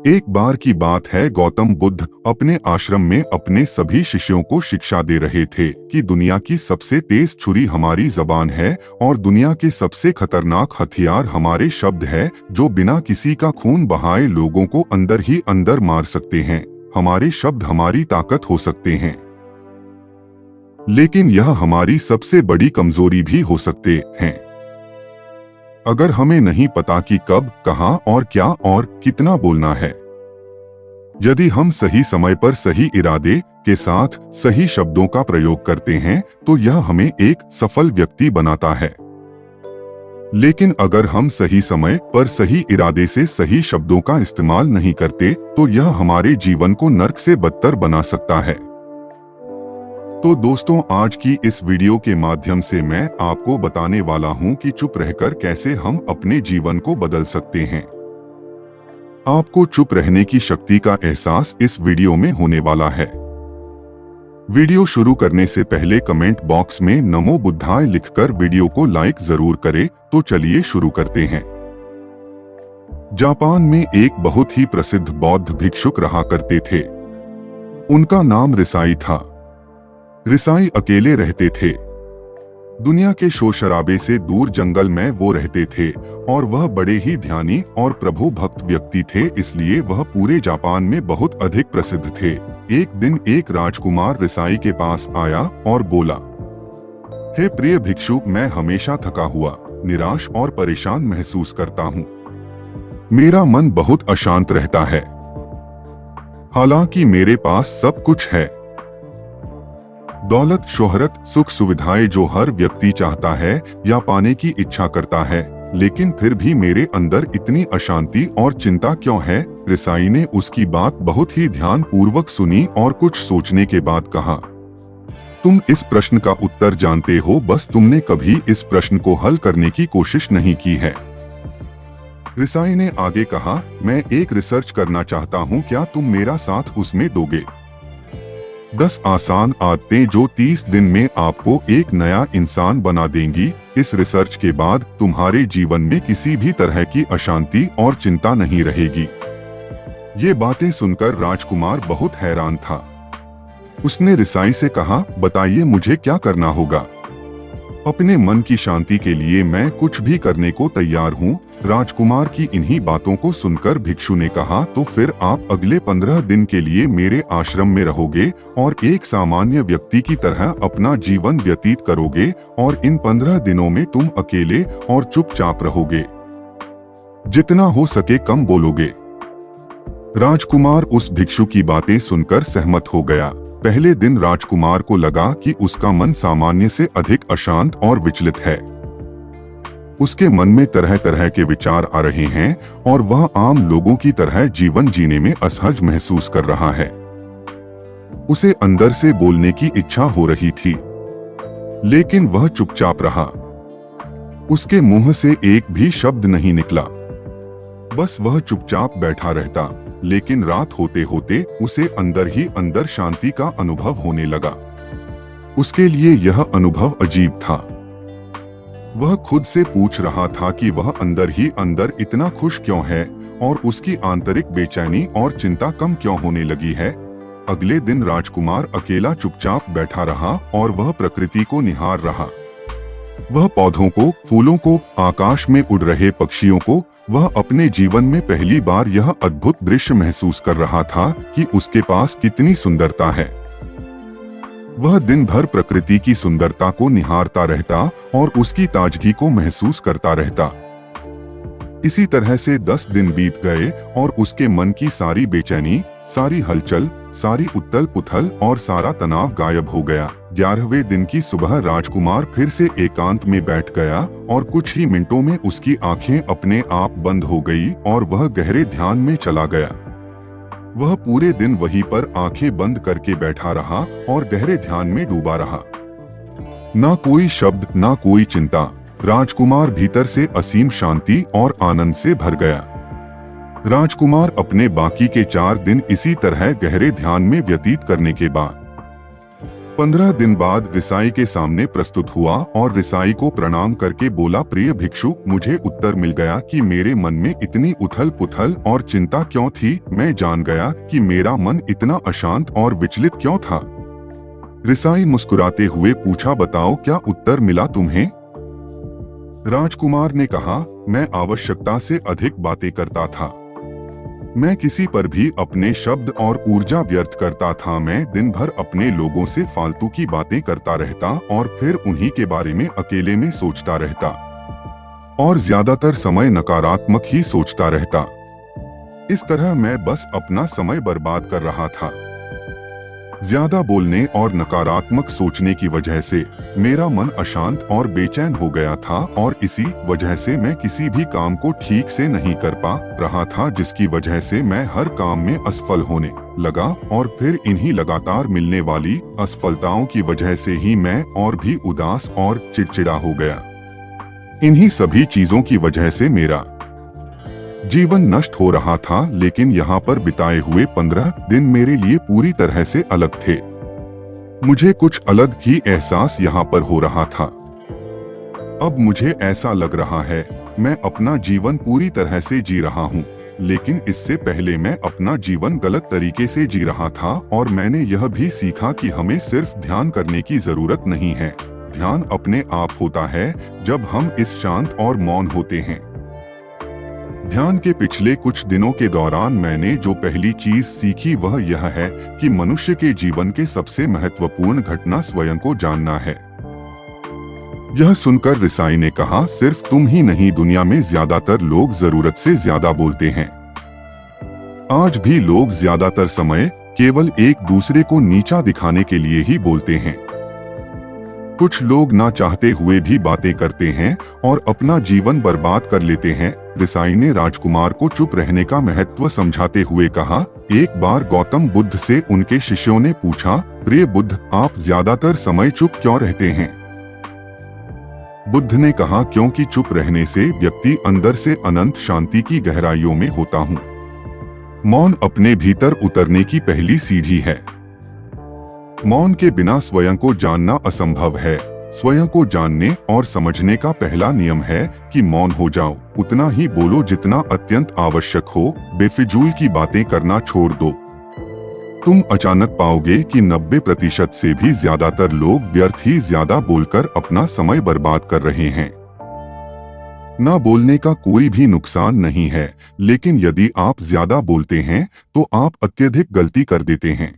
एक बार की बात है, गौतम बुद्ध अपने आश्रम में अपने सभी शिष्यों को शिक्षा दे रहे थे कि दुनिया की सबसे तेज छुरी हमारी जबान है और दुनिया के सबसे खतरनाक हथियार हमारे शब्द है, जो बिना किसी का खून बहाए लोगों को अंदर ही अंदर मार सकते हैं। हमारे शब्द हमारी ताकत हो सकते हैं, लेकिन यह हमारी सबसे बड़ी कमजोरी भी हो सकते हैं। अगर हमें नहीं पता कि कब, कहां और क्या और कितना बोलना है। यदि हम सही समय पर सही इरादे के साथ सही शब्दों का प्रयोग करते हैं तो यह हमें एक सफल व्यक्ति बनाता है। लेकिन अगर हम सही समय पर सही इरादे से सही शब्दों का इस्तेमाल नहीं करते तो यह हमारे जीवन को नर्क से बदतर बना सकता है। तो दोस्तों, आज की इस वीडियो के माध्यम से मैं आपको बताने वाला हूं कि चुप रहकर कैसे हम अपने जीवन को बदल सकते हैं। आपको चुप रहने की शक्ति का एहसास इस वीडियो में होने वाला है। वीडियो शुरू करने से पहले कमेंट बॉक्स में नमो बुद्धाय लिखकर वीडियो को लाइक जरूर करें। तो चलिए शुरू करते हैं। जापान में एक बहुत ही प्रसिद्ध बौद्ध भिक्षुक रहा करते थे। उनका नाम रिसाई था। रिसाई अकेले रहते थे। दुनिया के शोर शराबे से दूर जंगल में वो रहते थे और वह बड़े ही ध्यानी और प्रभु भक्त व्यक्ति थे, इसलिए वह पूरे जापान में बहुत अधिक प्रसिद्ध थे। एक दिन एक राजकुमार रिसाई के पास आया और बोला, हे प्रिय भिक्षु, मैं हमेशा थका हुआ, निराश और परेशान महसूस करता हूँ। मेरा मन बहुत अशांत रहता है। हालांकि मेरे पास सब कुछ है, दौलत, शोहरत, सुख सुविधाएं जो हर व्यक्ति चाहता है या पाने की इच्छा करता है, लेकिन फिर भी मेरे अंदर इतनी अशांति और चिंता क्यों है? रिसाई ने उसकी बात बहुत ही ध्यान पूर्वक सुनी और कुछ सोचने के बाद कहा, तुम इस प्रश्न का उत्तर जानते हो, बस तुमने कभी इस प्रश्न को हल करने की कोशिश नहीं की है। रिसाई ने आगे कहा, मैं एक रिसर्च करना चाहता हूँ, क्या तुम मेरा साथ उसमें दोगे? 10 आसान आदतें जो 30 दिन में आपको एक नया इंसान बना देंगी। इस रिसर्च के बाद तुम्हारे जीवन में किसी भी तरह की अशांति और चिंता नहीं रहेगी। ये बातें सुनकर राजकुमार बहुत हैरान था। उसने रिसाई से कहा, बताइए मुझे क्या करना होगा? अपने मन की शांति के लिए मैं कुछ भी करने को तैयार हूँ। राजकुमार की इन्हीं बातों को सुनकर भिक्षु ने कहा, तो फिर आप अगले 15 दिन के लिए मेरे आश्रम में रहोगे और एक सामान्य व्यक्ति की तरह अपना जीवन व्यतीत करोगे और इन 15 दिनों में तुम अकेले और चुपचाप रहोगे। जितना हो सके कम बोलोगे। राजकुमार उस भिक्षु की बातें सुनकर सहमत हो गया। पहले दिन राजकुमार को लगा कि उसका मन सामान्य से अधिक अशांत और विचलित है। उसके मन में तरह तरह के विचार आ रहे हैं और वह आम लोगों की तरह जीवन जीने में असहज महसूस कर रहा है। उसे अंदर से बोलने की इच्छा हो रही थी, लेकिन वह चुपचाप रहा। उसके मुंह से एक भी शब्द नहीं निकला, बस वह चुपचाप बैठा रहता। लेकिन रात होते होते उसे अंदर ही अंदर शांति का अनुभव होने लगा। उसके लिए यह अनुभव अजीब था। वह खुद से पूछ रहा था कि वह अंदर ही अंदर इतना खुश क्यों है और उसकी आंतरिक बेचैनी और चिंता कम क्यों होने लगी है। अगले दिन राजकुमार अकेला चुपचाप बैठा रहा और वह प्रकृति को निहार रहा। वह पौधों को, फूलों को, आकाश में उड़ रहे पक्षियों को। वह अपने जीवन में पहली बार यह अद्भुत दृश्य महसूस कर रहा था कि उसके पास कितनी सुंदरता है। वह दिन भर प्रकृति की सुंदरता को निहारता रहता और उसकी ताजगी को महसूस करता रहता। इसी तरह से 10 दिन बीत गए और उसके मन की सारी बेचैनी, सारी हलचल, सारी उथल पुथल और सारा तनाव गायब हो गया। 11वें दिन की सुबह राजकुमार फिर से एकांत में बैठ गया और कुछ ही मिनटों में उसकी आंखें अपने आप बंद हो गई और वह गहरे ध्यान में चला गया। वह पूरे दिन वहीं पर आंखें बंद करके बैठा रहा और गहरे ध्यान में डूबा रहा। ना कोई शब्द, ना कोई चिंता। राजकुमार भीतर से असीम शांति और आनंद से भर गया। राजकुमार अपने बाकी के 4 दिन इसी तरह गहरे ध्यान में व्यतीत करने के बाद 15 दिन बाद रिसाई के सामने प्रस्तुत हुआ और रिसाई को प्रणाम करके बोला, प्रिय भिक्षु, मुझे उत्तर मिल गया कि मेरे मन में इतनी उथल पुथल और चिंता क्यों थी। मैं जान गया कि मेरा मन इतना अशांत और विचलित क्यों था। रिसाई मुस्कुराते हुए पूछा, बताओ क्या उत्तर मिला तुम्हें? राजकुमार ने कहा, मैं आवश्यकता से अधिक बातें करता था। मैं किसी पर भी अपने शब्द और ऊर्जा व्यर्थ करता था। मैं दिन भर अपने लोगों से फालतू की बातें करता रहता और फिर उन्हीं के बारे में अकेले में सोचता रहता और ज्यादातर समय नकारात्मक ही सोचता रहता। इस तरह मैं बस अपना समय बर्बाद कर रहा था। ज्यादा बोलने और नकारात्मक सोचने की वजह से मेरा मन अशांत और बेचैन हो गया था और इसी वजह से मैं किसी भी काम को ठीक से नहीं कर पा रहा था, जिसकी वजह से मैं हर काम में असफल होने लगा और फिर इन्हीं लगातार मिलने वाली असफलताओं की वजह से ही मैं और भी उदास और चिड़चिड़ा हो गया। इन्हीं सभी चीजों की वजह से मेरा जीवन नष्ट हो रहा था, लेकिन यहाँ पर बिताए हुए 15 दिन मेरे लिए पूरी तरह से अलग थे। मुझे कुछ अलग ही एहसास यहाँ पर हो रहा था। अब मुझे ऐसा लग रहा है मैं अपना जीवन पूरी तरह से जी रहा हूँ, लेकिन इससे पहले मैं अपना जीवन गलत तरीके से जी रहा था और मैंने यह भी सीखा कि हमें सिर्फ ध्यान करने की जरूरत नहीं है। ध्यान अपने आप होता है जब हम इस शांत और मौन होते हैं। ध्यान के पिछले कुछ दिनों के दौरान मैंने जो पहली चीज सीखी वह यह है कि मनुष्य के जीवन के सबसे महत्वपूर्ण घटना स्वयं को जानना है। यह सुनकर रिसाई ने कहा, सिर्फ तुम ही नहीं, दुनिया में ज्यादातर लोग जरूरत से ज्यादा बोलते हैं। आज भी लोग ज्यादातर समय केवल एक दूसरे को नीचा दिखाने के लिए ही बोलते हैं। कुछ लोग ना चाहते हुए भी बातें करते हैं और अपना जीवन बर्बाद कर लेते हैं। रिसाई ने राजकुमार को चुप रहने का महत्व समझाते हुए कहा, एक बार गौतम बुद्ध से उनके शिष्यों ने पूछा, प्रिय बुद्ध, आप ज्यादातर समय चुप क्यों रहते हैं? बुद्ध ने कहा, क्योंकि चुप रहने से व्यक्ति अंदर से अनंत शांति की गहराइयों में होता हूँ। मौन अपने भीतर उतरने की पहली सीढ़ी है। मौन के बिना स्वयं को जानना असंभव है। स्वयं को जानने और समझने का पहला नियम है कि मौन हो जाओ। उतना ही बोलो जितना अत्यंत आवश्यक हो। बेफिजूल की बातें करना छोड़ दो। तुम अचानक पाओगे कि 90% से भी ज्यादातर लोग व्यर्थ ही ज्यादा बोलकर अपना समय बर्बाद कर रहे हैं। ना बोलने का कोई भी नुकसान नहीं है, लेकिन यदि आप ज्यादा बोलते हैं तो आप अत्यधिक गलती कर देते हैं।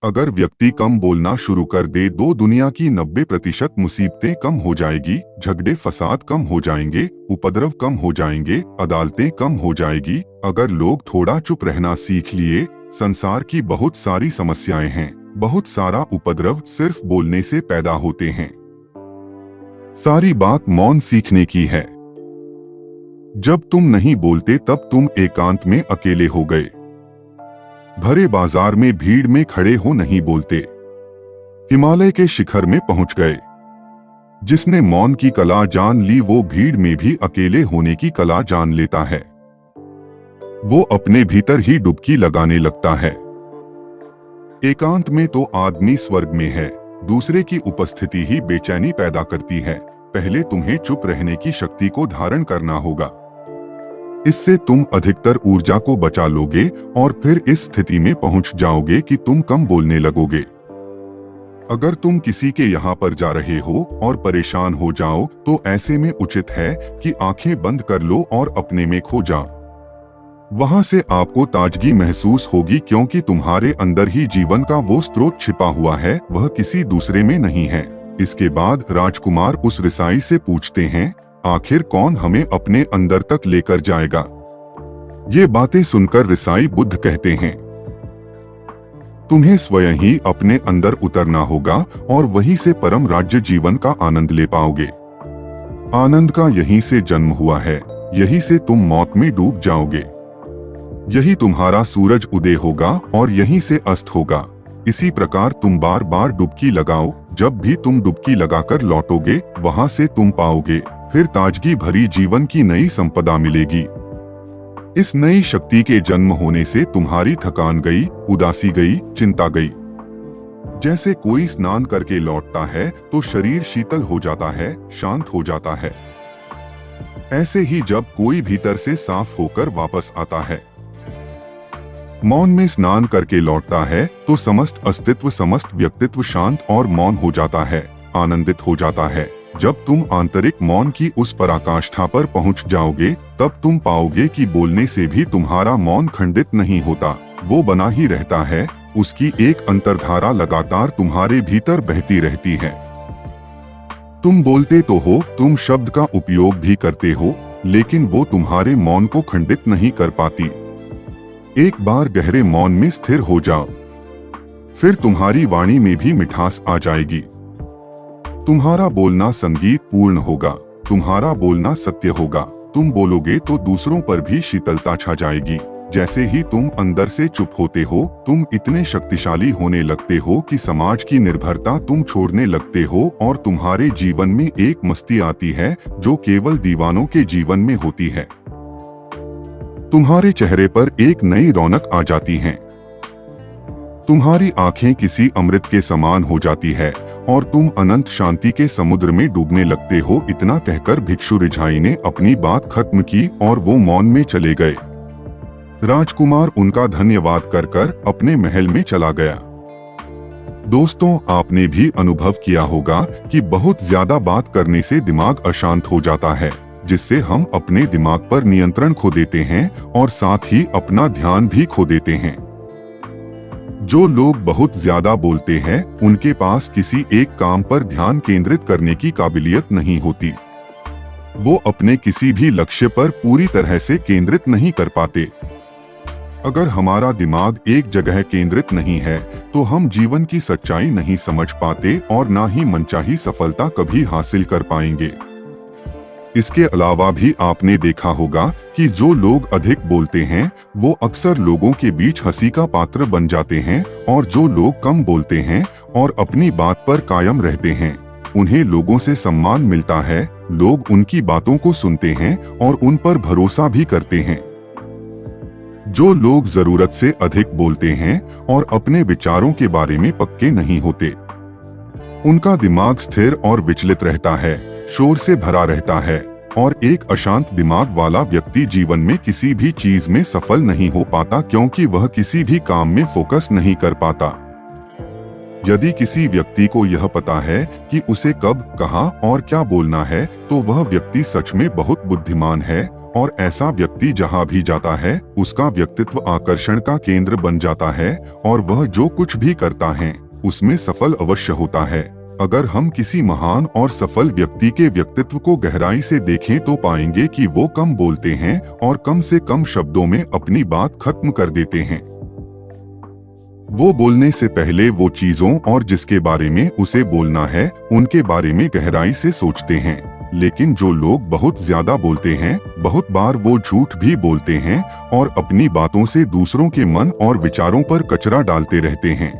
अगर व्यक्ति कम बोलना शुरू कर दे तो दुनिया की 90% मुसीबतें कम हो जाएगी, झगड़े फसाद कम हो जाएंगे, उपद्रव कम हो जाएंगे, अदालतें कम हो जाएगी। अगर लोग थोड़ा चुप रहना सीख लिए, संसार की बहुत सारी समस्याएं हैं, बहुत सारा उपद्रव सिर्फ बोलने से पैदा होते हैं। सारी बात मौन सीखने की है। जब तुम नहीं बोलते तब तुम एकांत में अकेले हो गए। भरे बाजार में भीड़ में खड़े हो नहीं बोलते। हिमालय के शिखर में पहुंच गए। जिसने मौन की कला जान ली वो भीड़ में भी अकेले होने की कला जान लेता है। वो अपने भीतर ही डुबकी लगाने लगता है। एकांत में तो आदमी स्वर्ग में है। दूसरे की उपस्थिति ही बेचैनी पैदा करती है। पहले तुम्हें चुप रहने की शक्ति को धारण करना होगा। इससे तुम अधिकतर ऊर्जा को बचा लोगे और फिर इस स्थिति में पहुंच जाओगे कि तुम कम बोलने लगोगे। अगर तुम किसी के यहाँ पर जा रहे हो और परेशान हो जाओ तो ऐसे में उचित है कि आंखें बंद कर लो और अपने में खो जाओ। वहां से आपको ताजगी महसूस होगी, क्योंकि तुम्हारे अंदर ही जीवन का वो स्रोत छिपा हुआ है, वह किसी दूसरे में नहीं है। इसके बाद राजकुमार उस रिसाई से पूछते हैं, आखिर कौन हमें अपने अंदर तक लेकर जाएगा? ये बातें सुनकर रिसाई बुद्ध कहते हैं, तुम्हें स्वयं ही अपने अंदर उतरना होगा और वहीं से परम राज्य जीवन का आनंद ले पाओगे। आनंद का यहीं से जन्म हुआ है, यहीं से तुम मौत में डूब जाओगे। यही तुम्हारा सूरज उदय होगा और यहीं से अस्त होगा। इसी प्रकार तुम बार बार डुबकी लगाओ। जब भी तुम डुबकी लगाकर लौटोगे वहां से तुम पाओगे फिर ताजगी भरी जीवन की नई संपदा मिलेगी। इस नई शक्ति के जन्म होने से तुम्हारी थकान गई, उदासी गई, चिंता गई। जैसे कोई स्नान करके लौटता है तो शरीर शीतल हो जाता है, शांत हो जाता है। ऐसे ही जब कोई भीतर से साफ होकर वापस आता है, मौन में स्नान करके लौटता है, तो समस्त अस्तित्व, समस्त व्यक्तित्व शांत और मौन हो जाता है, आनंदित हो जाता है। जब तुम आंतरिक मौन की उस पराकाष्ठा पर पहुंच जाओगे, तब तुम पाओगे कि बोलने से भी तुम्हारा मौन खंडित नहीं होता, वो बना ही रहता है। उसकी एक अंतर्धारा लगातार तुम्हारे भीतर बहती रहती है। तुम बोलते तो हो, तुम शब्द का उपयोग भी करते हो, लेकिन वो तुम्हारे मौन को खंडित नहीं कर पाती। एक बार गहरे मौन में स्थिर हो जाओ, फिर तुम्हारी वाणी में भी मिठास आ जाएगी। तुम्हारा बोलना संगीत पूर्ण होगा, तुम्हारा बोलना सत्य होगा। तुम बोलोगे तो दूसरों पर भी शीतलता छा जाएगी। जैसे ही तुम अंदर से चुप होते हो, तुम इतने शक्तिशाली होने लगते हो कि समाज की निर्भरता तुम छोड़ने लगते हो और तुम्हारे जीवन में एक मस्ती आती है जो केवल दीवानों के जीवन में होती है। तुम्हारे चेहरे पर एक नई रौनक आ जाती है, तुम्हारी आंखें किसी अमृत के समान हो जाती है और तुम अनंत शांति के समुद्र में डूबने लगते हो। इतना कहकर भिक्षु रिझाई ने अपनी बात खत्म की और वो मौन में चले गए। राजकुमार उनका धन्यवाद कर कर अपने महल में चला गया। दोस्तों, आपने भी अनुभव किया होगा कि बहुत ज्यादा बात करने से दिमाग अशांत हो जाता है, जिससे हम अपने दिमाग पर नियंत्रण खो देते हैं और साथ ही अपना ध्यान भी खो देते हैं। जो लोग बहुत ज्यादा बोलते हैं, उनके पास किसी एक काम पर ध्यान केंद्रित करने की काबिलियत नहीं होती। वो अपने किसी भी लक्ष्य पर पूरी तरह से केंद्रित नहीं कर पाते। अगर हमारा दिमाग एक जगह केंद्रित नहीं है, तो हम जीवन की सच्चाई नहीं समझ पाते और ना ही मनचाही सफलता कभी हासिल कर पाएंगे। इसके अलावा भी आपने देखा होगा कि जो लोग अधिक बोलते हैं, वो अक्सर लोगों के बीच हंसी का पात्र बन जाते हैं, और जो लोग कम बोलते हैं और अपनी बात पर कायम रहते हैं, उन्हें लोगों से सम्मान मिलता है। लोग उनकी बातों को सुनते हैं और उन पर भरोसा भी करते हैं। जो लोग जरूरत से अधिक बोलते हैं और अपने विचारों के बारे में पक्के नहीं होते, उनका दिमाग स्थिर और विचलित रहता है, शोर से भरा रहता है, और एक अशांत दिमाग वाला व्यक्ति जीवन में किसी भी चीज में सफल नहीं हो पाता, क्योंकि वह किसी भी काम में फोकस नहीं कर पाता। यदि किसी व्यक्ति को यह पता है कि उसे कब, कहां और क्या बोलना है, तो वह व्यक्ति सच में बहुत बुद्धिमान है, और ऐसा व्यक्ति जहां भी जाता है, उसका व्यक्तित्व आकर्षण का केंद्र बन जाता है और वह जो कुछ भी करता है उसमें सफल अवश्य होता है। अगर हम किसी महान और सफल व्यक्ति के व्यक्तित्व को गहराई से देखें, तो पाएंगे कि वो कम बोलते हैं और कम से कम शब्दों में अपनी बात खत्म कर देते हैं। वो बोलने से पहले वो चीजों और जिसके बारे में उसे बोलना है, उनके बारे में गहराई से सोचते हैं। लेकिन जो लोग बहुत ज्यादा बोलते हैं, बहुत बार वो झूठ भी बोलते हैं और अपनी बातों से दूसरों के मन और विचारों पर कचरा डालते रहते हैं।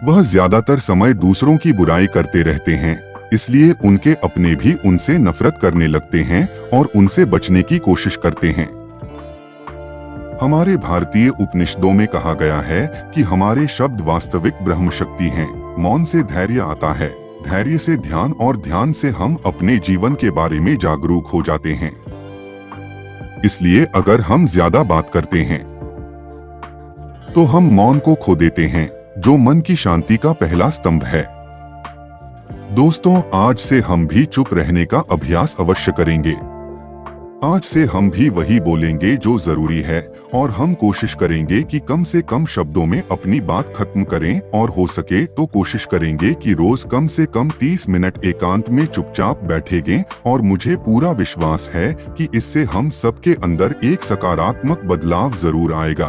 वह ज्यादातर समय दूसरों की बुराई करते रहते हैं, इसलिए उनके अपने भी उनसे नफरत करने लगते हैं और उनसे बचने की कोशिश करते हैं। हमारे भारतीय उपनिषदों में कहा गया है कि हमारे शब्द वास्तविक ब्रह्म शक्ति हैं। मौन से धैर्य आता है, धैर्य से ध्यान, और ध्यान से हम अपने जीवन के बारे में जागरूक हो जाते हैं। इसलिए अगर हम ज्यादा बात करते हैं, तो हम मौन को खो देते हैं, जो मन की शांति का पहला स्तंभ है। दोस्तों, आज से हम भी चुप रहने का अभ्यास अवश्य करेंगे। आज से हम भी वही बोलेंगे जो जरूरी है, और हम कोशिश करेंगे कि कम से कम शब्दों में अपनी बात खत्म करें, और हो सके तो कोशिश करेंगे कि रोज कम से कम 30 मिनट एकांत में चुपचाप बैठेंगे। और मुझे पूरा विश्वास है कि इससे हम सबके अंदर एक सकारात्मक बदलाव जरूर आएगा।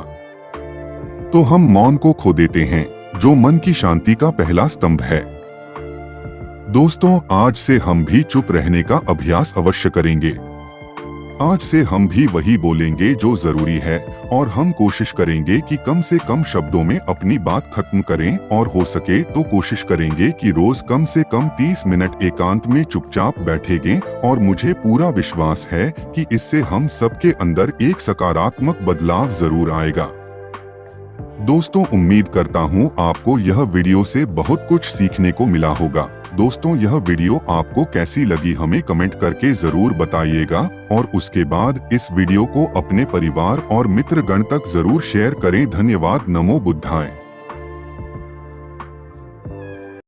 तो हम मौन को खो देते हैं, जो मन की शांति का पहला स्तंभ है। दोस्तों, आज से हम भी चुप रहने का अभ्यास अवश्य करेंगे। आज से हम भी वही बोलेंगे जो जरूरी है, और हम कोशिश करेंगे कि कम से कम शब्दों में अपनी बात खत्म करें, और हो सके तो कोशिश करेंगे कि रोज कम से कम 30 मिनट एकांत में चुपचाप बैठेंगे। और मुझे पूरा विश्वास है कि इससे हम सबके अंदर एक सकारात्मक बदलाव जरूर आएगा। दोस्तों, उम्मीद करता हूँ आपको यह वीडियो से बहुत कुछ सीखने को मिला होगा। दोस्तों, यह वीडियो आपको कैसी लगी हमें कमेंट करके जरूर बताइएगा और उसके बाद इस वीडियो को अपने परिवार और मित्रगण तक जरूर शेयर करें। धन्यवाद। नमो बुद्धाय।